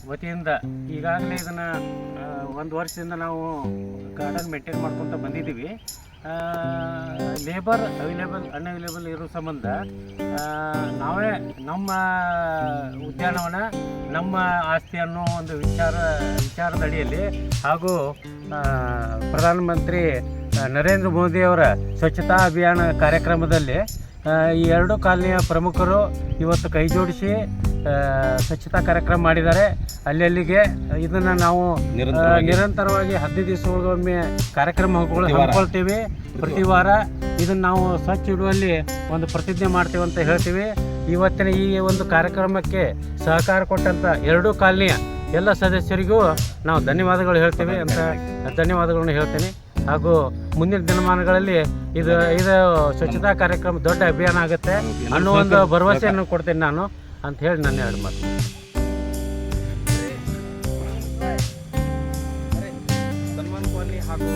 ವತಿಯಿಂದ ಈಗಾಗಲೇ ಇದನ್ನು 1 ವರ್ಷದಿಂದ ನಾವು ಗಾರ್ಡನ್ ಮೇಂಟೈನ್ ಮಾಡ್ಕೊತ ಬಂದಿದ್ದೀವಿ. ಲೇಬರ್ ಅನ್ಅವೈಲೇಬಲ್ ಇರೋ ಸಂಬಂಧ ನಾವೇ ನಮ್ಮ ಉದ್ಯಾನವನ ನಮ್ಮ ಆಸ್ತಿ ಅನ್ನೋ ಒಂದು ವಿಚಾರದ ಅಡಿಯಲ್ಲಿ ಹಾಗೂ ಪ್ರಧಾನಮಂತ್ರಿ ನರೇಂದ್ರ ಮೋದಿಯವರ ಸ್ವಚ್ಛತಾ ಅಭಿಯಾನ ಕಾರ್ಯಕ್ರಮದಲ್ಲಿ ಈ 2 ಕಾಲನಿಯ ಪ್ರಮುಖರು ಇವತ್ತು ಕೈ ಜೋಡಿಸಿ ಸ್ವಚ್ಛತಾ ಕಾರ್ಯಕ್ರಮ ಮಾಡಿದ್ದಾರೆ. ಅಲ್ಲಿಗೆ ಇದನ್ನು ನಾವು ನಿರಂತರವಾಗಿ 15 ದಿವಸಗಳಿಗೊಮ್ಮೆ ಕಾರ್ಯಕ್ರಮ ಹಮ್ಮಿಕೊಳ್ತೀವಿ. ಪ್ರತಿ ವಾರ ಇದನ್ನು ನಾವು ಸ್ವಚ್ಛ ಇಡುವಲ್ಲಿ ಒಂದು ಪ್ರತಿಜ್ಞೆ ಮಾಡ್ತೀವಿ ಅಂತ ಹೇಳ್ತೀವಿ. ಇವತ್ತಿನ ಈ ಒಂದು ಕಾರ್ಯಕ್ರಮಕ್ಕೆ ಸಹಕಾರ ಕೊಟ್ಟಂಥ 2 ಕಾಲನಿಯ ಎಲ್ಲ ಸದಸ್ಯರಿಗೂ ನಾವು ಧನ್ಯವಾದಗಳು ಹೇಳ್ತೀವಿ ಅಂತ ಧನ್ಯವಾದಗಳನ್ನು ಹೇಳ್ತೀನಿ. ಹಾಗೂ ಮುಂದಿನ ದಿನಮಾನಗಳಲ್ಲಿ ಇದು ಸ್ವಚ್ಛತಾ ಕಾರ್ಯಕ್ರಮ ದೊಡ್ಡ ಅಭಿಯಾನ ಆಗುತ್ತೆ ಅನ್ನೋ ಒಂದು ಭರವಸೆಯನ್ನು ಕೊಡ್ತೀನಿ ನಾನು ಅಂತ ಹೇಳಿ ನನ್ನ 2 ಮಾತು. ಸನ್ಮಾನ್ ಕಾಲನಿ ಹಾಗೂ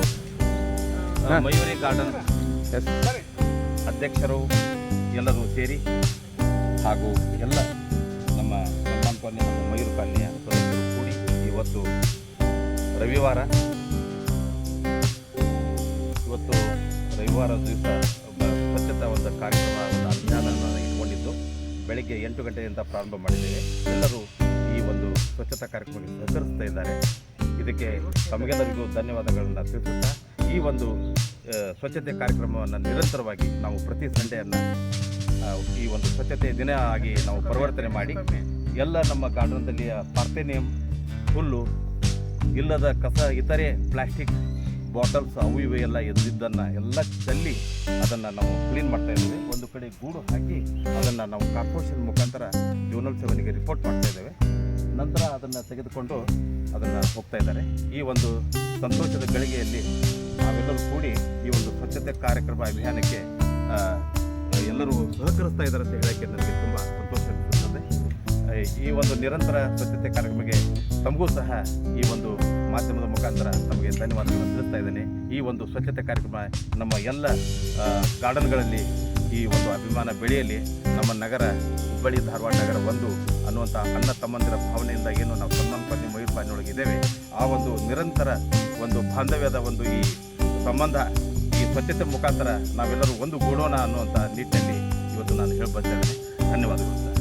ಮಯೂರಿ ಗಾರ್ಡನ್ ಅಧ್ಯಕ್ಷರು ಎಲ್ಲರೂ ಸೇರಿ ಹಾಗೂ ಎಲ್ಲ ನಮ್ಮ ಸನ್ಮಾನ್ ಕಾಲನಿ ಹಾಗೂ ಮಯೂರಿ ಕಾಲನಿಯ ಸದಸ್ಯರು ಕೂಡಿ ಇವತ್ತು ರವಿವಾರ ದಿವಸ ಸ್ವಚ್ಛತಾ ಒಂದು ಕಾರ್ಯಕ್ರಮ ಒಂದು ಅಭಿಯಾನವನ್ನು ಇಟ್ಕೊಂಡಿದ್ದು ಬೆಳಗ್ಗೆ 8 ಗಂಟೆಯಿಂದ ಪ್ರಾರಂಭ ಮಾಡಿದ್ದೇವೆ. ಎಲ್ಲರೂ ಈ ಒಂದು ಸ್ವಚ್ಛತಾ ಕಾರ್ಯಕ್ರಮಕ್ಕೆ ಸಹಕರಿಸ್ತಾ ಇದ್ದಾರೆ. ಇದಕ್ಕೆ ತಮಗೆಲ್ಲರಿಗೂ ಧನ್ಯವಾದಗಳನ್ನು ತಿಳಿಸುತ್ತಾ ಈ ಒಂದು ಸ್ವಚ್ಛತೆ ಕಾರ್ಯಕ್ರಮವನ್ನು ನಿರಂತರವಾಗಿ ನಾವು ಪ್ರತಿ ಸಂಡೆಯನ್ನು ಈ ಒಂದು ಸ್ವಚ್ಛತೆ ದಿನ ಆಗಿ ನಾವು ಪರಿವರ್ತನೆ ಮಾಡಿ ಎಲ್ಲ ನಮ್ಮ ಗಾರ್ಡನ್ದಲ್ಲಿ ಪಾರ್ಥೇನಿಯಂ ಹುಲ್ಲು ಇಲ್ಲದ ಕಸ ಇತರೆ ಪ್ಲಾಸ್ಟಿಕ್ ಬಾಟಲ್ಸ್ ಅವು ಇವು ಎಲ್ಲ ಎದ್ದಿದ್ದನ್ನು ಎಲ್ಲ ಚೆಲ್ಲಿ ಅದನ್ನು ನಾವು ಕ್ಲೀನ್ ಮಾಡ್ತಾ ಇದ್ದೇವೆ. ಒಂದು ಕಡೆ ಗೂಡು ಹಾಕಿ ಅದನ್ನು ನಾವು ಕಾರ್ಪೊರೇಷನ್ ಮುಖಾಂತರ ಜೋನಲ್ 7ಗೆ ರಿಪೋರ್ಟ್ ಮಾಡ್ತಾ ಇದ್ದೇವೆ. ನಂತರ ಅದನ್ನು ತೆಗೆದುಕೊಂಡು ಅದನ್ನು ಹೋಗ್ತಾ ಇದ್ದಾರೆ. ಈ ಒಂದು ಸಂತೋಷದ ಗಳಿಗೆಯಲ್ಲಿ ನಾವೆಲ್ಲರೂ ಕೂಡಿ ಈ ಒಂದು ಸ್ವಚ್ಛತೆ ಕಾರ್ಯಕ್ರಮ ಅಭಿಯಾನಕ್ಕೆ ಎಲ್ಲರೂ ಸಹಕರಿಸ್ತಾ ಇದ್ದಾರೆ ಅಂತ ಹೇಳೋಕ್ಕೆ ನನಗೆ ತುಂಬ ಸಂತೋಷ ಅನಿಸುತ್ತದೆ. ಈ ಒಂದು ನಿರಂತರ ಸ್ವಚ್ಛತೆ ಕಾರ್ಯಕ್ರಮಕ್ಕೆ ತಮಗೂ ಸಹ ಈ ಒಂದು ಮಾಧ್ಯಮದ ಮುಖಾಂತರ ತಮಗೆ ಧನ್ಯವಾದಗಳನ್ನು ತಿಳಿಸ್ತಾ ಇದ್ದೇನೆ. ಈ ಒಂದು ಸ್ವಚ್ಛತೆ ಕಾರ್ಯಕ್ರಮ ನಮ್ಮ ಎಲ್ಲ ಗಾರ್ಡನ್ಗಳಲ್ಲಿ ಈ ಒಂದು ಅಭಿಮಾನ ಬೆಳೆಯಲಿ. ನಮ್ಮ ನಗರ ಹುಬ್ಬಳ್ಳಿ ಧಾರವಾಡ ನಗರ ಒಂದು ಅನ್ನುವಂಥ ಅಣ್ಣ ತಮ್ಮಂದಿರ ಭಾವನೆಯಿಂದ ಏನು ನಾವು ಸನ್ಮಾನ್ ಕಾಲನಿ ಮಯೂರ್ ಕಾಲನಿಯೊಳಗೆ ಇದ್ದೇವೆ, ಆ ಒಂದು ನಿರಂತರ ಒಂದು ಬಾಂಧವ್ಯದ ಒಂದು ಈ ಸಂಬಂಧ ಈ ಸ್ವಚ್ಛತೆ ಮುಖಾಂತರ ನಾವೆಲ್ಲರೂ ಒಂದು ಗೂಡೋಣ ಅನ್ನುವಂಥ ನಿಟ್ಟಿನಲ್ಲಿ ಇವತ್ತು ನಾನು ಹೇಳಿ ಬರ್ತಾ ಇದ್ದೇನೆ. ಧನ್ಯವಾದಗಳು ಸರ್.